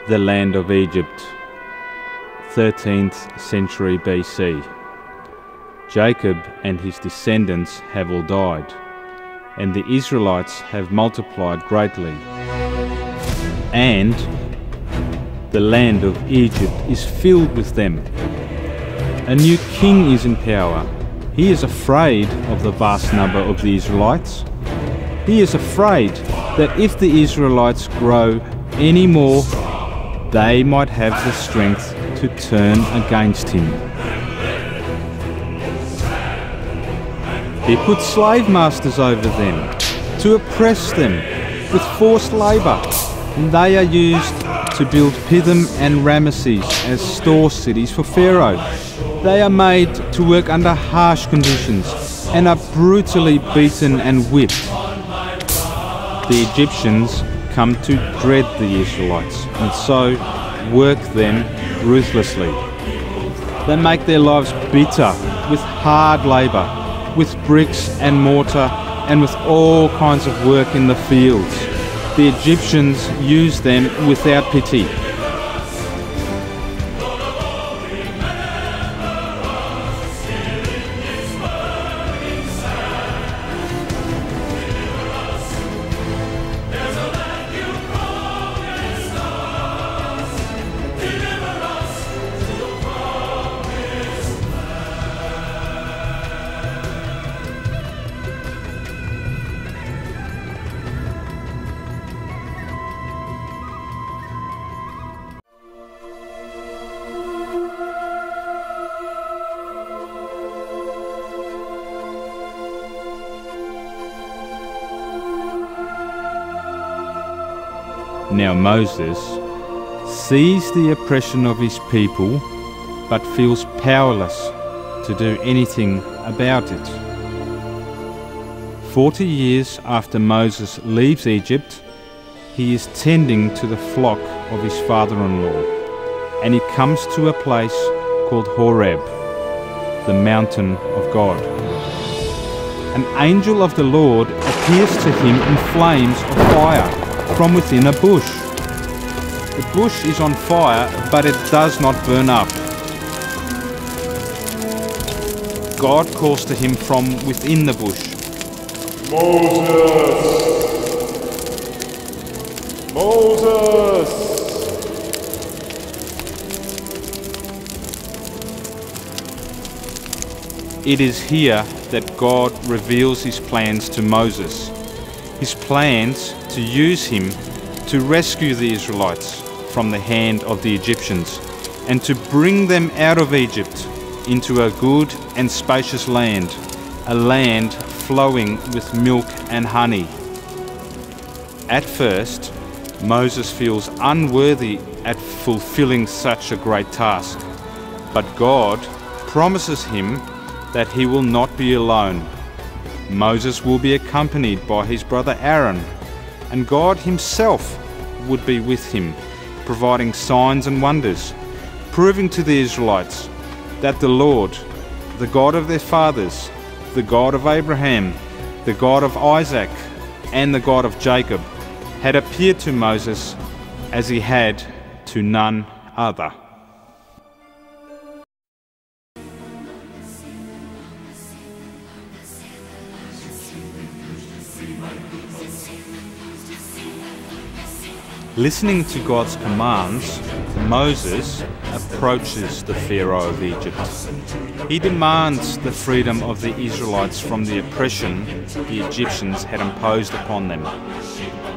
The land of Egypt, 13th century BC. Jacob and his descendants have all died, and the Israelites have multiplied greatly. And the land of Egypt is filled with them. A new king is in power. He is afraid of the vast number of the Israelites. He is afraid that if the Israelites grow any more, they might have the strength to turn against him. He puts slave masters over them to oppress them with forced labour, and they are used to build Pithom and Ramesses as store cities for Pharaoh. They are made to work under harsh conditions and are brutally beaten and whipped. The Egyptians come to dread the Israelites and so work them ruthlessly. They make their lives bitter with hard labour, with bricks and mortar, and with all kinds of work in the fields. The Egyptians use them without pity. Now Moses sees the oppression of his people, but feels powerless to do anything about it. 40 years after Moses leaves Egypt, he is tending to the flock of his father-in-law, and he comes to a place called Horeb, the mountain of God. An angel of the Lord appears to him in flames of fire from within a bush. The bush is on fire, but it does not burn up. God calls to him from within the bush, Moses! Moses! It is here that God reveals his plans to Moses. His plans to use him to rescue the Israelites from the hand of the Egyptians and to bring them out of Egypt into a good and spacious land, a land flowing with milk and honey. At first, Moses feels unworthy at fulfilling such a great task, but God promises him that he will not be alone. Moses will be accompanied by his brother Aaron, and God himself would be with him, providing signs and wonders, proving to the Israelites that the Lord, the God of their fathers, the God of Abraham, the God of Isaac, and the God of Jacob, had appeared to Moses as he had to none other. Listening to God's commands, Moses approaches the Pharaoh of Egypt. He demands the freedom of the Israelites from the oppression the Egyptians had imposed upon them.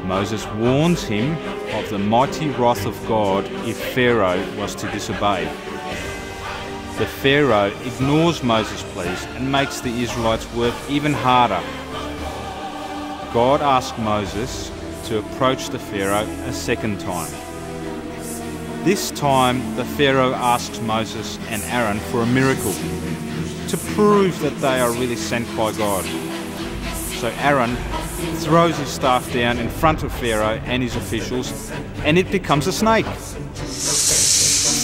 Moses warns him of the mighty wrath of God if Pharaoh was to disobey. The Pharaoh ignores Moses' pleas and makes the Israelites work even harder. God asks Moses to approach the Pharaoh a second time. This time, the Pharaoh asks Moses and Aaron for a miracle to prove that they are really sent by God. So Aaron throws his staff down in front of Pharaoh and his officials, and it becomes a snake.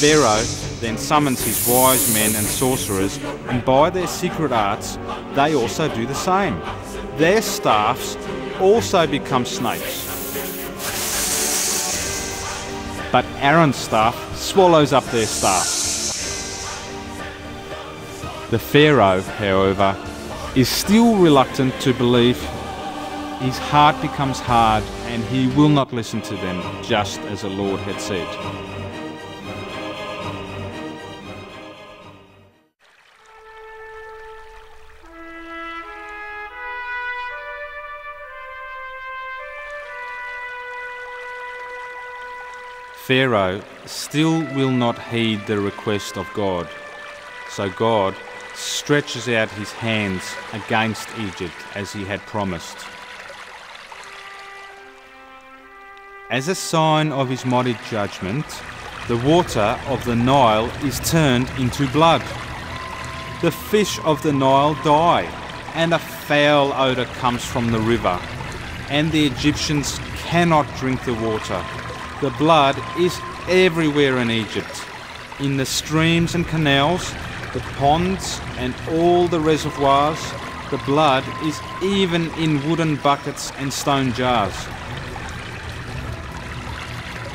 Pharaoh then summons his wise men and sorcerers, and by their secret arts, they also do the same. Their staffs also become snakes. but Aaron's staff swallows up their staff. The Pharaoh, however, is still reluctant to believe. His heart becomes hard and he will not listen to them, just as the Lord had said. Pharaoh still will not heed the request of God, so God stretches out his hands against Egypt as he had promised. As a sign of his mighty judgment, the water of the Nile is turned into blood. The fish of the Nile die, and a foul odour comes from the river, and the Egyptians cannot drink the water. The blood is everywhere in Egypt, in the streams and canals, the ponds and all the reservoirs. The blood is even in wooden buckets and stone jars.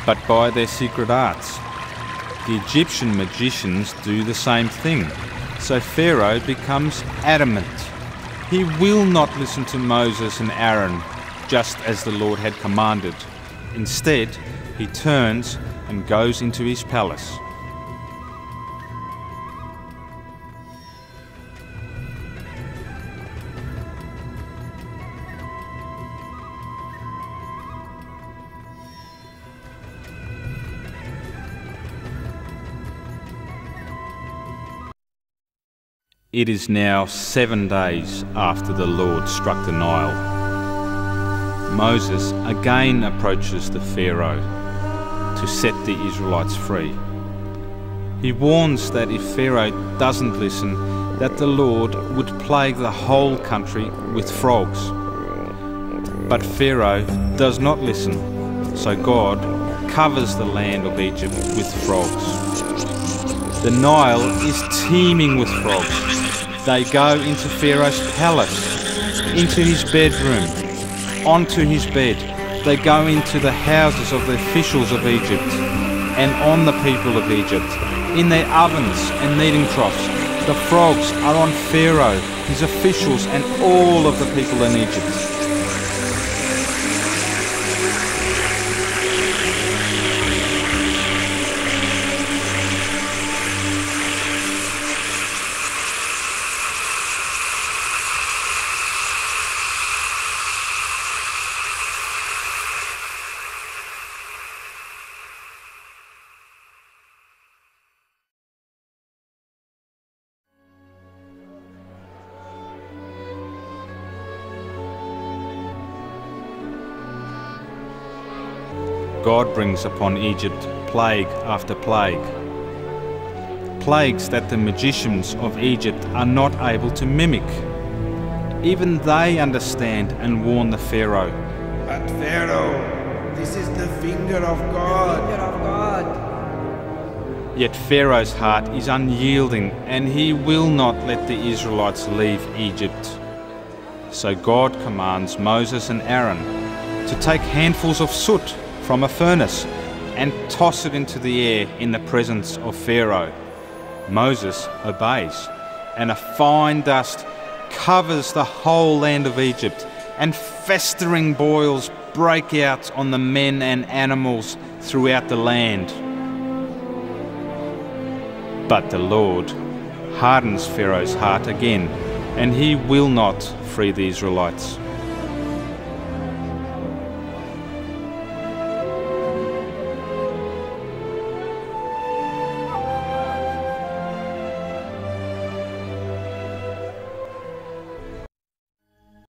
But by their secret arts, the Egyptian magicians do the same thing. So Pharaoh becomes adamant. He will not listen to Moses and Aaron, just as the Lord had commanded. Instead, he turns and goes into his palace. It is now 7 days after the Lord struck the Nile. Moses again approaches the Pharaoh to set the Israelites free. He warns that if Pharaoh doesn't listen, that the Lord would plague the whole country with frogs. But Pharaoh does not listen, so God covers the land of Egypt with frogs. The Nile is teeming with frogs. They go into Pharaoh's palace, into his bedroom, onto his bed. They go into the houses of the officials of Egypt and on the people of Egypt, in their ovens and kneading troughs. The frogs are on Pharaoh, his officials and all of the people in Egypt. God brings upon Egypt plague after plague. Plagues that the magicians of Egypt are not able to mimic. Even they understand and warn the Pharaoh. But Pharaoh, this is the finger of God. The finger of God. Yet Pharaoh's heart is unyielding and he will not let the Israelites leave Egypt. So God commands Moses and Aaron to take handfuls of soot from a furnace and toss it into the air in the presence of Pharaoh. Moses obeys, and a fine dust covers the whole land of Egypt, and festering boils break out on the men and animals throughout the land. But the Lord hardens Pharaoh's heart again, and he will not free the Israelites.